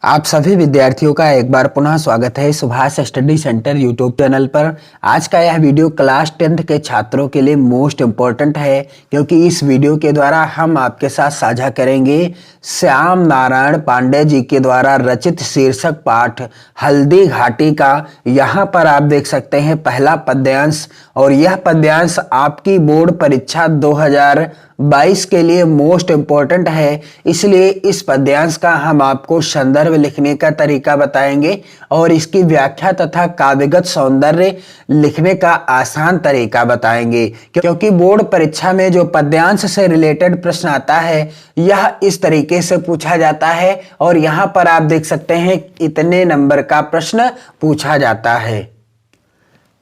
आप सभी विद्यार्थियों का एक बार पुनः स्वागत है Subhash study centre YouTube channel पर। आज का यह वीडियो क्लास 10th के छात्रों के लिए मोस्ट इम्पोर्टेंट है, क्योंकि इस वीडियो के द्वारा हम आपके साथ साझा करेंगे श्याम नारायण पांडे जी के द्वारा रचित शीर्षक पाठ हल्दी घाटी का। यहाँ पर आप देख सकते हैं पहला पद्यांश, और यह पद्यांश आपकी बोर्ड परीक्षा 2022 के लिए मोस्ट इम्पोर्टेंट है। इसलिए इस पद्यांश का हम आपको संदर्भ लिखने का तरीका बताएंगे और इसकी व्याख्या तथा काव्यगत सौंदर्य लिखने का आसान तरीका बताएंगे, क्योंकि बोर्ड परीक्षा में जो पद्यांश से रिलेटेड प्रश्न आता है यह इस तरीके से पूछा जाता है। और यहाँ पर आप देख सकते हैं इतने नंबर का प्रश्न पूछा जाता है।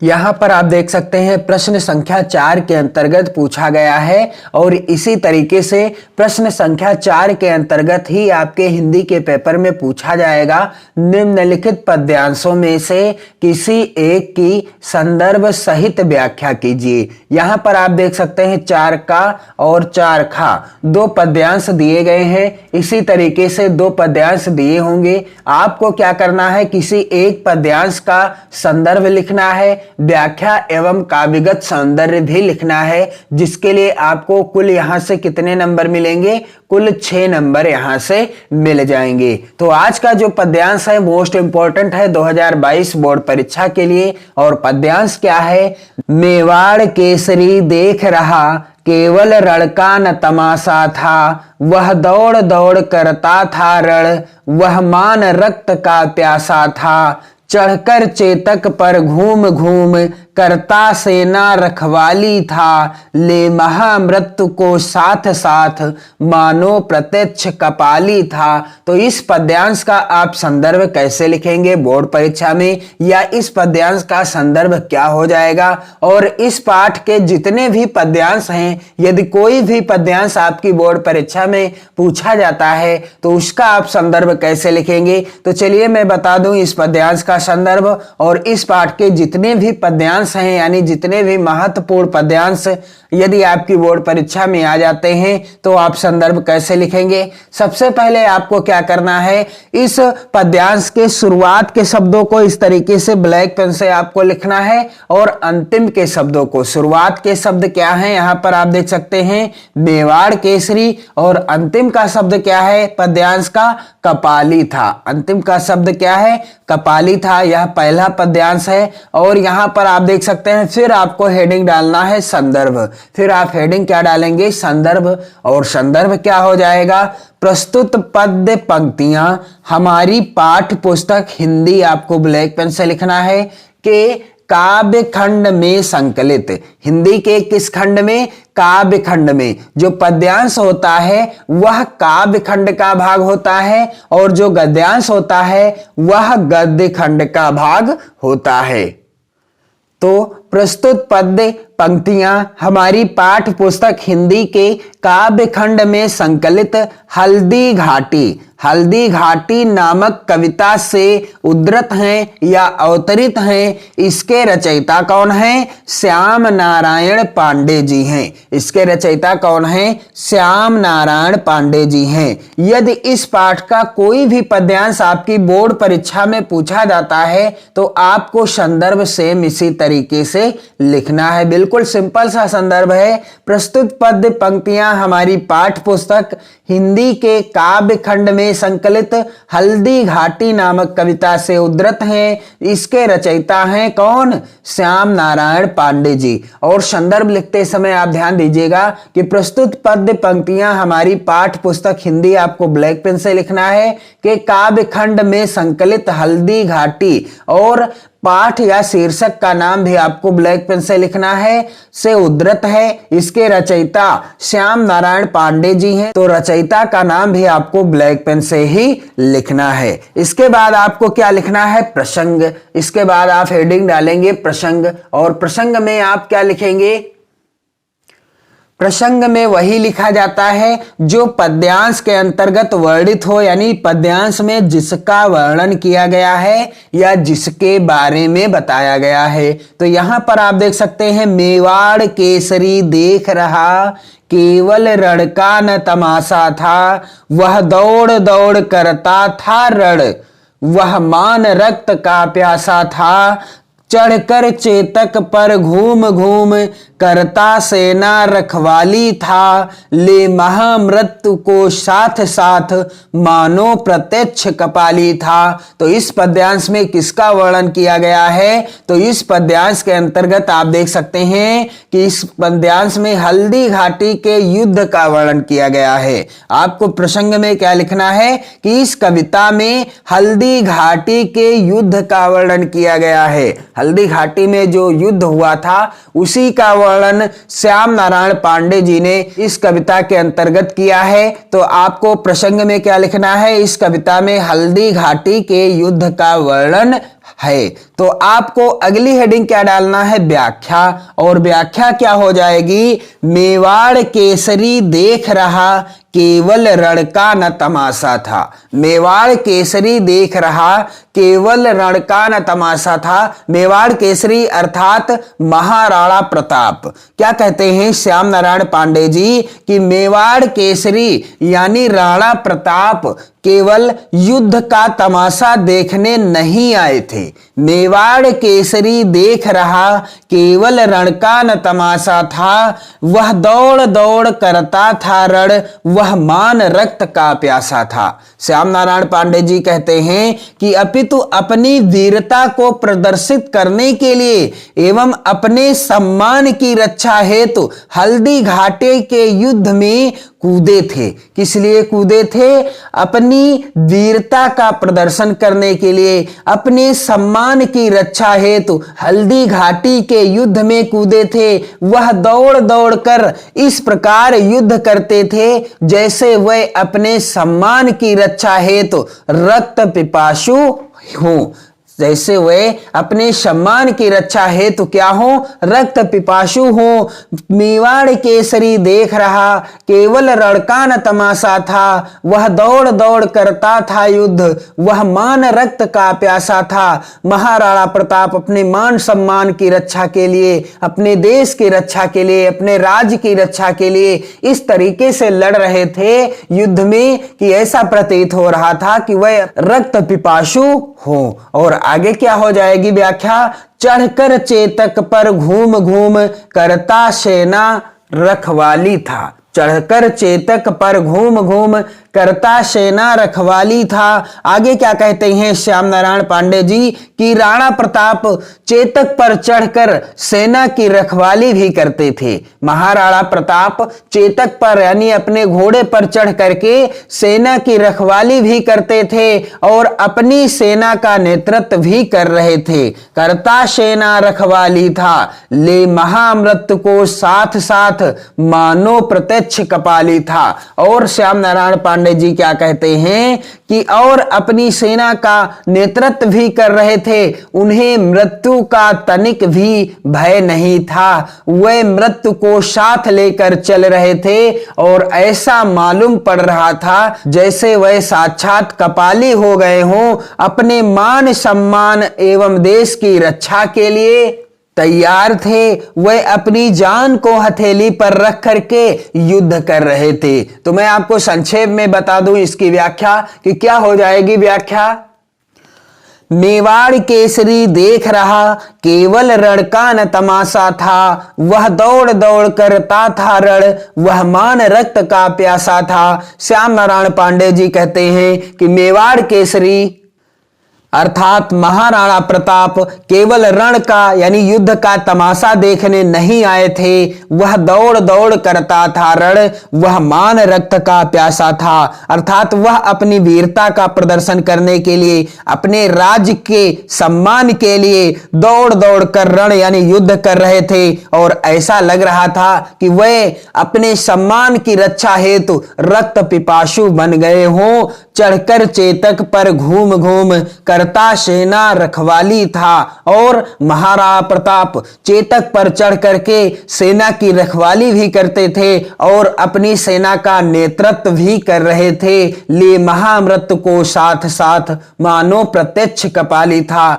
यहाँ पर आप देख सकते हैं प्रश्न संख्या 4 के अंतर्गत पूछा गया है, और इसी तरीके से प्रश्न संख्या 4 के अंतर्गत ही आपके हिंदी के पेपर में पूछा जाएगा। निम्नलिखित पद्यांशों में से किसी एक की संदर्भ सहित व्याख्या कीजिए। यहाँ पर आप देख सकते हैं 4 का और 4 खा दो पद्यांश दिए गए हैं। इसी तरीके से दो पद्यांश दिए होंगे। आपको क्या करना है, किसी एक पद्यांश का संदर्भ लिखना है, व्याख्या एवं काव्यगत सौंदर्य भी लिखना है, जिसके लिए आपको कुल यहां से कितने नंबर मिलेंगे, कुल 6 नंबर यहां से मिल जाएंगे। तो आज का जो पद्यांश है मोस्ट इंपॉर्टेंट है 2022 बोर्ड परीक्षा के लिए। और पद्यांश क्या है, मेवाड़ केसरी देख रहा केवल रण का न तमाशा था, वह दौड़ दौड़ करता था रण, वह मान रक्त का प्यासा था, चढ़कर चेतक पर घूम घूम करता सेना रखवाली था, ले महामृत्यु को साथ साथ मानो प्रत्यक्ष कपाली था। तो इस पद्यांश का आप संदर्भ कैसे लिखेंगे बोर्ड परीक्षा में, या इस पद्यांश का संदर्भ क्या हो जाएगा। और इस पाठ के जितने भी पद्यांश हैं, यदि कोई भी पद्यांश आपकी बोर्ड परीक्षा में पूछा जाता है तो उसका आप संदर्भ कैसे लिखेंगे। तो चलिए मैं बता दूं इस पद्यांश का संदर्भ, और इस पाठ के जितने भी पद्यांश हैं, यानी जितने भी महत्वपूर्ण पद्यांश यदि आपकी बोर्ड परीक्षा में आ जाते हैं तो आप संदर्भ कैसे लिखेंगे। सबसे पहले आपको क्या करना है, इस पद्यांश के शुरुआत के शब्दों को इस तरीके से ब्लैक पेन से आपको लिखना है, और अंतिम के शब्दों को, शुरुआत के शब्द क्या है यहां पर आप देख सकते हैं मेवाड़ केसरी, और अंतिम का शब्द क्या है पद्यांश का, कपाली था। अंतिम का शब्द क्या है, कपाली था। यह पहला पद्यांश है। और यहां पर आप देख सकते हैं फिर आपको हेडिंग डालना है संदर्भ। फिर आप हेडिंग क्या डालेंगे, संदर्भ। और संदर्भ क्या हो जाएगा, प्रस्तुत पद्य पंक्तियां हमारी पाठ्य पुस्तक हिंदी, आपको ब्लैक पेन से लिखना है, के काव्य खंड में संकलित। हिंदी के किस खंड में, काव्य खंड में। जो पद्यांश होता है वह काव्य खंड का भाग होता है, और जो गद्यांश होता है वह गद्य खंड का भाग होता है। तो प्रस्तुत पद्य पंक्तियां हमारी पाठ्य पुस्तक हिंदी के काव्य खंड में संकलित हल्दी घाटी नामक कविता से उद्धृत हैं या अवतरित हैं। इसके रचयिता कौन हैं, श्याम नारायण पांडे जी हैं। इसके रचयिता कौन हैं, श्याम नारायण पांडे जी हैं। यदि इस पाठ का कोई भी पद्यांश आपकी बोर्ड परीक्षा में पूछा जाता है तो आपको संदर्भ सेम इसी तरीके से लिखना है। बिल्कुल सिंपल सा संदर्भ है, प्रस्तुत पद्य पंक्तियां हमारी पाठ्य पुस्तक हिंदी के काव्य खंड में संकलित हल्दी घाटी नामक कविता से उद्धृत हैं। इसके रचयिता हैं कौन, श्याम नारायण पांडे जी। और संदर्भ लिखते समय आप ध्यान दीजिएगा कि प्रस्तुत पद्य पंक्तियां हमारी पाठ्य पुस्तक हिंदी, आपको ब्लैक पेन से लिखना है कि काव्य खंड में संकलित हल्दी घाटी, और पाठ या शीर्षक का नाम भी आपको ब्लैक पेन से लिखना है, से उद्धृत है। इसके रचयिता श्याम नारायण पांडे जी हैं, तो रचयिता का नाम भी आपको ब्लैक पेन से ही लिखना है। इसके बाद आपको क्या लिखना है, प्रसंग। इसके बाद आप हेडिंग डालेंगे प्रसंग, और प्रसंग में आप क्या लिखेंगे, प्रसंग में वही लिखा जाता है जो पद्यांश के अंतर्गत वर्णित हो, यानी पद्यांश में जिसका वर्णन किया गया है या जिसके बारे में बताया गया है। तो यहां पर आप देख सकते हैं मेवाड़ केसरी देख रहा केवल रण का न तमाशा था। वह दौड़ दौड़ करता था रण, वह मान रक्त का प्यासा था। चढ़कर चेतक पर घूम घूम करता सेना रखवाली था। ले महामृत्यु को साथ साथ मानो प्रत्यक्ष कपाली था। तो इस पद्यांश में किसका वर्णन किया गया है? तो इस पद्यांश के अंतर्गत आप देख सकते हैं कि इस पद्यांश में हल्दी घाटी के युद्ध का वर्णन किया गया है। आपको प्रसंग में क्या लिखना है कि इस कविता में हल्दी घाटी के युद्ध का वर्णन किया गया है। हल्दी घाटी में जो युद्ध हुआ था उसी का वर्णन श्याम नारायण पांडे जी ने इस कविता के अंतर्गत किया है। तो आपको प्रसंग में क्या लिखना है? इस कविता में हल्दी घाटी के युद्ध का वर्णन है। तो आपको अगली हेडिंग क्या डालना है? व्याख्या। और व्याख्या क्या हो जाएगी? मेवाड़ केसरी देख रहा, केवल रण का न तमाशा था। मेवाड़ केसरी देख रहा, केवल रण का न तमाशा था। मेवाड़ केसरी अर्थात महाराणा प्रताप। क्या कहते हैं श्याम नारायण पांडे जी कि मेवाड़ केसरी यानी राणा प्रताप केवल युद्ध का तमाशा देखने नहीं आए थे। मेवाड़ केसरी देख रहा, केवल रण का न तमाशा था। वह दौड़ दौड़ करता था रण, वह मान रक्त का प्यासा था। श्याम नारायण पांडे जी कहते हैं कि अपितु अपनी वीरता को प्रदर्शित करने के लिए एवं अपने सम्मान की रक्षा हेतु हल्दी घाटी के युद्ध में कूदे थे। किस लिए कूदे थे? अपनी वीरता का प्रदर्शन करने के लिए, अपने सम्मान की रक्षा हेतु हल्दी घाटी के युद्ध में कूदे थे। वह दौड़ दौड़ कर इस प्रकार युद्ध करते थे जैसे वह अपने सम्मान की रक्षा हेतु रक्त पिपासु हों। जैसे वे अपने सम्मान की रक्षा हेतु क्या हो? रक्त पिपासु हो। मेवाड़ केसरी देख रहा, केवल रण का न तमाशा था। वह दौड़ दौड़ करता था युद्ध, वह मान रक्त का प्यासा था। महाराणा प्रताप अपने मान सम्मान की रक्षा के लिए, अपने देश की रक्षा के लिए, अपने राज्य की रक्षा के लिए इस तरीके से लड़ रहे थे युद्ध में कि ऐसा प्रतीत हो रहा था कि वह रक्त पिपासु हो। और आगे क्या हो जाएगी व्याख्या? चढ़कर चेतक पर घूम घूम करता सेना रखवाली था। चढ़कर चेतक पर घूम घूम करता सेना रखवाली था। आगे क्या कहते हैं श्याम नारायण पांडे जी कि राणा प्रताप चेतक पर चढ़कर सेना की रखवाली भी करते थे। महाराणा प्रताप चेतक पर यानी अपने घोड़े पर चढ़ करके सेना की रखवाली भी करते थे और अपनी सेना का नेतृत्व भी कर रहे थे। करता सेना रखवाली था, ले महामृत्यु को साथ साथ मानो प्रत्यक्ष कपाली था। और श्याम नारायण पांडे जी क्या कहते हैं कि और अपनी सेना का नेतृत्व भी कर रहे थे। उन्हें मृत्यु का तनिक भी भय नहीं था। वे मृत्यु को साथ लेकर चल रहे थे और ऐसा मालूम पड़ रहा था जैसे वे साक्षात कपाली हो गए हों। अपने मान सम्मान एवं देश की रक्षा के लिए तैयार थे। वे अपनी जान को हथेली पर रख करके युद्ध कर रहे थे। तो मैं आपको संक्षेप में बता दूं इसकी व्याख्या कि क्या हो जाएगी व्याख्या। मेवाड़ केसरी देख रहा, केवल रण का न तमाशा था। वह दौड़ दौड़ करता था रण, वह मान रक्त का प्यासा था। श्याम नारायण पांडे जी कहते हैं कि मेवाड़ केसरी अर्थात महाराणा प्रताप केवल रण का यानी युद्ध का तमाशा देखने नहीं आए थे। वह दौड़ दौड़ करता था रण, वह मान रक्त का प्यासा था। अर्थात वह अपनी वीरता का प्रदर्शन करने के लिए, अपने राज्य के सम्मान के लिए दौड़ दौड़ कर रण यानी युद्ध कर रहे थे और ऐसा लग रहा था कि वह अपने सम्मान की रक्षा हेतु रक्त पिपासु बन गए हों। चढ़कर चेतक पर घूम घूम करता सेना रखवाली था। और महाराणा प्रताप चेतक पर चढ़ करके सेना की रखवाली भी करते थे और अपनी सेना का नेतृत्व भी कर रहे थे। ले महामृत्यु को साथ साथ मानो प्रत्यक्ष कपाली था।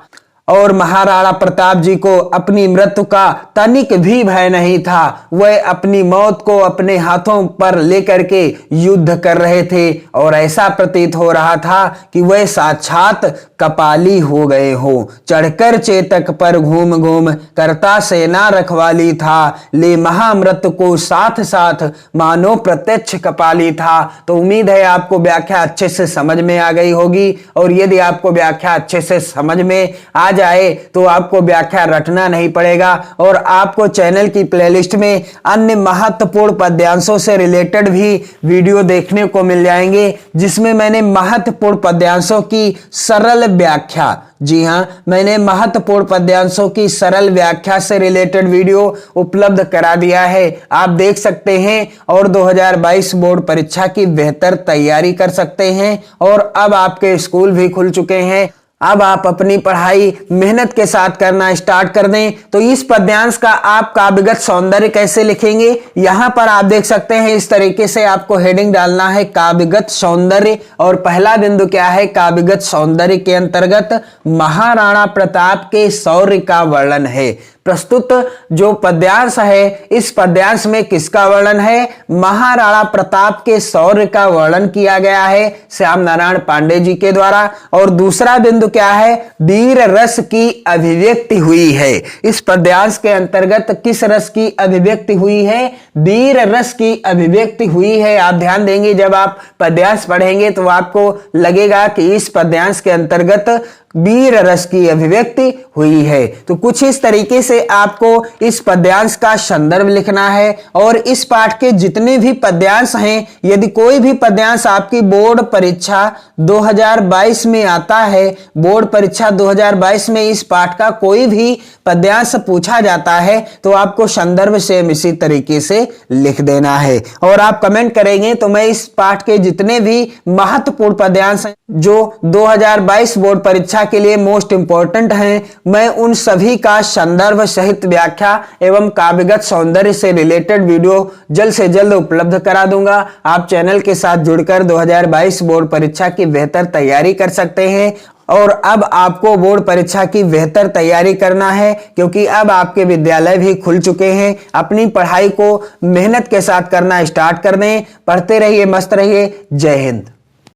और महाराणा प्रताप जी को अपनी मृत्यु का तनिक भी भय नहीं था। वह अपनी मौत को अपने हाथों पर लेकर के युद्ध कर रहे थे और ऐसा प्रतीत हो रहा था कि वह साक्षात कपाली हो गए हो। चढ़कर चेतक पर घूम घूम करता सेना रखवाली था, ले महामृत्यु को साथ साथ मानो प्रत्यक्ष कपाली था। तो उम्मीद है आपको व्याख्या अच्छे से समझ में आ गई होगी, और यदि आपको व्याख्या अच्छे से समझ में आ जाए तो आपको व्याख्या रटना नहीं पड़ेगा, और आपको चैनल की प्लेलिस्ट में अन्य महत्वपूर्ण पद्यांशों से रिलेटेड भी वीडियो देखने को मिल जाएंगे, जिसमें मैंने महत्वपूर्ण पद्यांशों की सरल व्याख्या, जी हां, मैंने महत्वपूर्ण पद्यांशों की सरल व्याख्या से रिलेटेड वीडियो उपलब्ध करा दिया है। आप देख सकते हैं और 2022 बोर्ड परीक्षा की बेहतर तैयारी कर सकते हैं। और अब आपके स्कूल भी खुल चुके हैं, अब आप अपनी पढ़ाई मेहनत के साथ करना स्टार्ट कर दें। तो इस पद्यांश का आप काव्यगत सौंदर्य कैसे लिखेंगे, यहां पर आप देख सकते हैं इस तरीके से आपको हेडिंग डालना है काव्यगत सौंदर्य, और पहला बिंदु क्या है, काव्यगत सौंदर्य के अंतर्गत महाराणा प्रताप के शौर्य का वर्णन है। प्रस्तुत जो पद्यांश है, इस पद्यांश में किसका वर्णन है, महाराणा प्रताप के शौर्य का वर्णन किया गया है श्याम नारायण पांडे जी के द्वारा। और दूसरा बिंदु क्या है, वीर रस की अभिव्यक्ति हुई है। इस पद्यांश के अंतर्गत किस रस की अभिव्यक्ति हुई है, वीर रस की अभिव्यक्ति हुई है। आप ध्यान देंगे, जब आप पद्यांश पढ़ेंगे तो आपको लगेगा कि इस पद्यांश के अंतर्गत वीर रस की अभिव्यक्ति हुई है। तो कुछ इस तरीके से आपको इस पद्यांश का संदर्भ लिखना है। और इस पाठ के जितने भी पद्यांश हैं, यदि कोई भी पद्यांश आपकी बोर्ड परीक्षा 2022 में आता है, बोर्ड परीक्षा 2022 में इस पाठ का कोई भी पद्यांश पूछा जाता है, तो आपको संदर्भ सेम इसी तरीके से लिख देना है। और आप कमेंट करेंगे तो मैं इस पाठ के जितने भी महत्वपूर्ण पद्यांश हैं जो 2022 बोर्ड परीक्षा के लिए मोस्ट इंपॉर्टेंट हैं, मैं उन सभी का संदर्भ सहित व्याख्या एवं काव्यगत सौंदर्य से रिलेटेड वीडियो जल्द से जल्द उपलब्ध करा दूंगा। आप चैनल के साथ जुड़कर 2022 बोर्ड परीक्षा की बेहतर तैयारी कर सकते हैं। और अब आपको बोर्ड परीक्षा की बेहतर तैयारी करना है, क्योंकि अब आपके विद्यालय भी खुल चुके हैं। अपनी पढ़ाई को मेहनत के साथ करना स्टार्ट कर दें। पढ़ते रहिए, मस्त रहिए। जय हिंद।